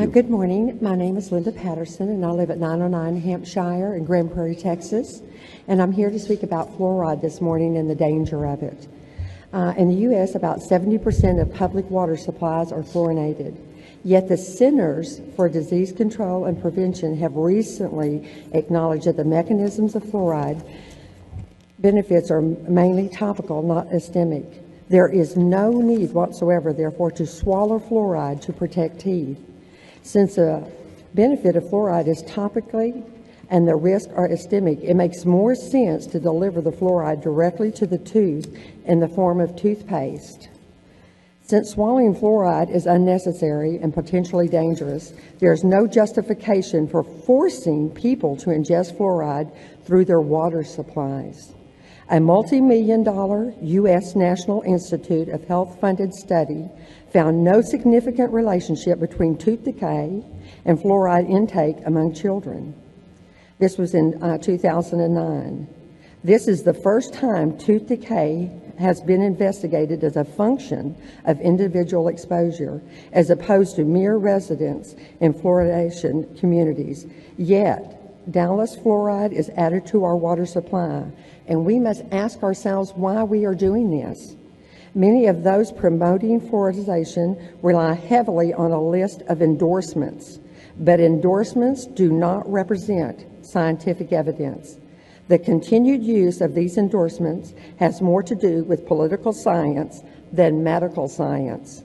you. Good morning. My name is Linda Patterson, and I live at 909 Hampshire in Grand Prairie, Texas. And I'm here to speak about fluoride this morning and the danger of it. In the U.S., about 70% of public water supplies are fluorinated. Yet the Centers for Disease Control and Prevention have recently acknowledged that the mechanisms of fluoride benefits are mainly topical, not systemic. There is no need whatsoever, therefore, to swallow fluoride to protect teeth. Since the benefit of fluoride is topically and the risks are systemic, it makes more sense to deliver the fluoride directly to the tooth in the form of toothpaste. Since swallowing fluoride is unnecessary and potentially dangerous, there is no justification for forcing people to ingest fluoride through their water supplies. A multi-million-dollar U.S. National Institute of Health-funded study found no significant relationship between tooth decay and fluoride intake among children. This was in 2009. This is the first time tooth decay has been investigated as a function of individual exposure, as opposed to mere residence in fluoridation communities. Yet, doubtless fluoride is added to our water supply, and we must ask ourselves why we are doing this. Many of those promoting fluoridation rely heavily on a list of endorsements, but endorsements do not represent scientific evidence. The continued use of these endorsements has more to do with political science than medical science.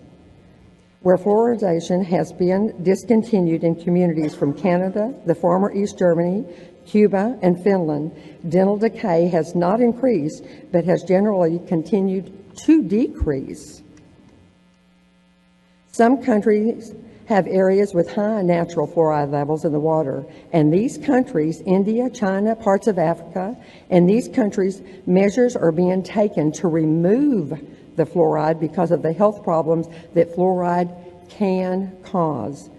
Where fluoridation has been discontinued in communities from Canada, the former East Germany, Cuba, and Finland, dental decay has not increased, but has generally continued to decrease. Some countries have areas with high natural fluoride levels in the water, and these countries, India, China, parts of Africa, and these countries, measures are being taken to remove the fluoride because of the health problems that fluoride can cause.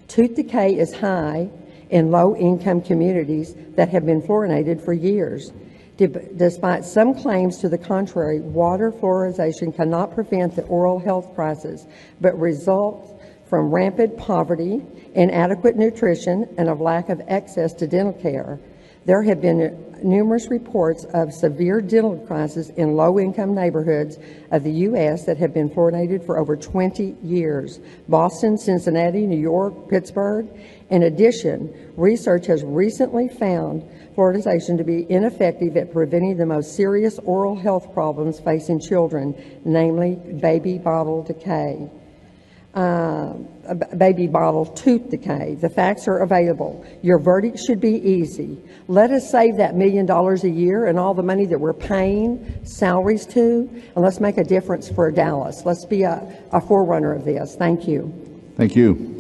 Tooth decay is high in low-income communities that have been fluorinated for years. Despite some claims to the contrary, water fluoridation cannot prevent the oral health crisis, but results from rampant poverty, inadequate nutrition, and a lack of access to dental care. There have been numerous reports of severe dental crises in low-income neighborhoods of the U.S. that have been fluorinated for over 20 years. Boston, Cincinnati, New York, Pittsburgh. In addition, research has recently found fluoridation to be ineffective at preventing the most serious oral health problems facing children, namely baby bottle decay. Baby bottle tooth decay. The facts are available. Your verdict should be easy. Let us save that $1 million a year and all the money that we're paying salaries to, and let's make a difference for Dallas. Let's be a forerunner of this. Thank you. Thank you.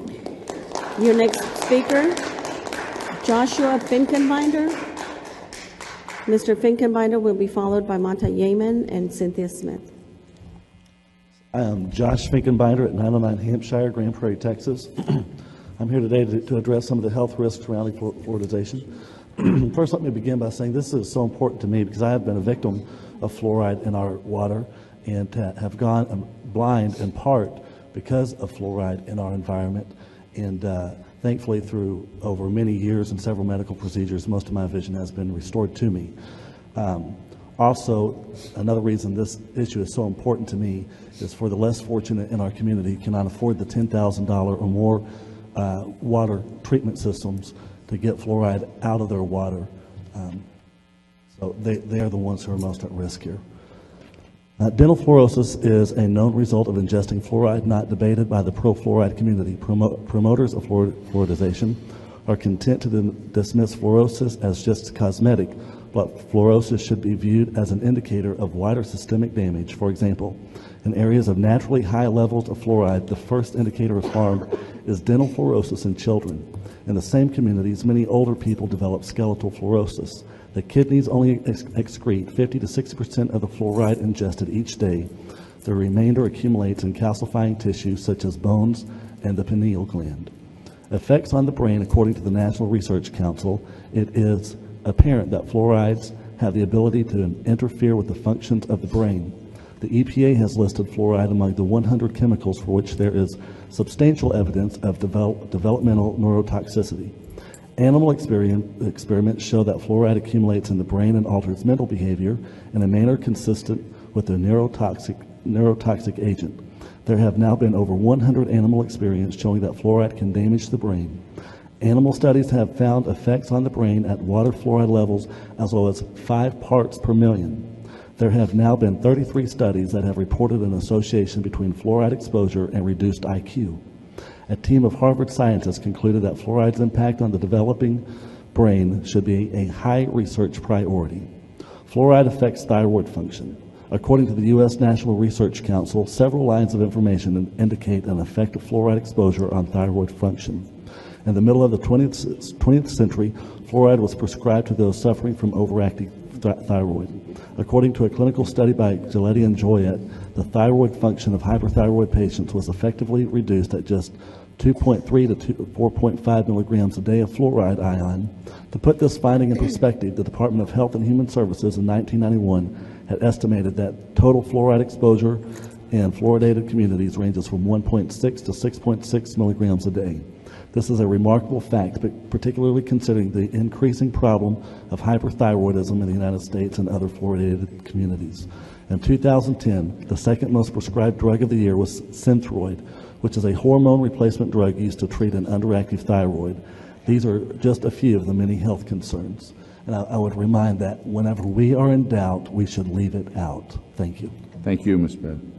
Your next speaker, Joshua Finkenbinder. Mr. Finkenbinder will be followed by Monta Yeaman and Cynthia Smith. I am Josh Finkenbinder at 909 Hampshire, Grand Prairie, Texas. I'm here today to address some of the health risks surrounding fluoridation. First, let me begin by saying this is so important to me because I have been a victim of fluoride in our water and have gone blind in part because of fluoride in our environment. And thankfully, through over many years and several medical procedures, most of my vision has been restored to me. Also, another reason this issue is so important to me is for the less fortunate in our community who cannot afford the $10,000 or more water treatment systems to get fluoride out of their water. So they are the ones who are most at risk here. Dental fluorosis is a known result of ingesting fluoride, not debated by the pro-fluoride community. Promoters of fluoridization are content to dismiss fluorosis as just cosmetic, but fluorosis should be viewed as an indicator of wider systemic damage. For example, in areas of naturally high levels of fluoride, the first indicator of harm is dental fluorosis in children. In the same communities, many older people develop skeletal fluorosis. The kidneys only excrete 50 to 60% of the fluoride ingested each day. The remainder accumulates in calcifying tissue such as bones and the pineal gland. Effects on the brain. According to the National Research Council, it is apparent that fluorides have the ability to interfere with the functions of the brain. The EPA has listed fluoride among the 100 chemicals for which there is substantial evidence of developmental neurotoxicity. Animal experiments show that fluoride accumulates in the brain and alters mental behavior in a manner consistent with the neurotoxic agent. There have now been over 100 animal experiments showing that fluoride can damage the brain. Animal studies have found effects on the brain at water fluoride levels as low as 5 parts per million. There have now been 33 studies that have reported an association between fluoride exposure and reduced IQ. A team of Harvard scientists concluded that fluoride's impact on the developing brain should be a high research priority. Fluoride affects thyroid function. According to the U.S. National Research Council, several lines of information indicate an effect of fluoride exposure on thyroid function. In the middle of the 20th century, fluoride was prescribed to those suffering from overactive thyroid. According to a clinical study by Giletti and Joyette, the thyroid function of hyperthyroid patients was effectively reduced at just 2.3 to 4.5 milligrams a day of fluoride ion. To put this finding in perspective, the Department of Health and Human Services in 1991 had estimated that total fluoride exposure in fluoridated communities ranges from 1.6 to 6.6 milligrams a day. This is a remarkable fact, but particularly considering the increasing problem of hyperthyroidism in the United States and other fluoridated communities. In 2010, the second most prescribed drug of the year was Synthroid, which is a hormone replacement drug used to treat an underactive thyroid. These are just a few of the many health concerns. And I would remind that whenever we are in doubt, we should leave it out. Thank you. Thank you, Ms. Bennett.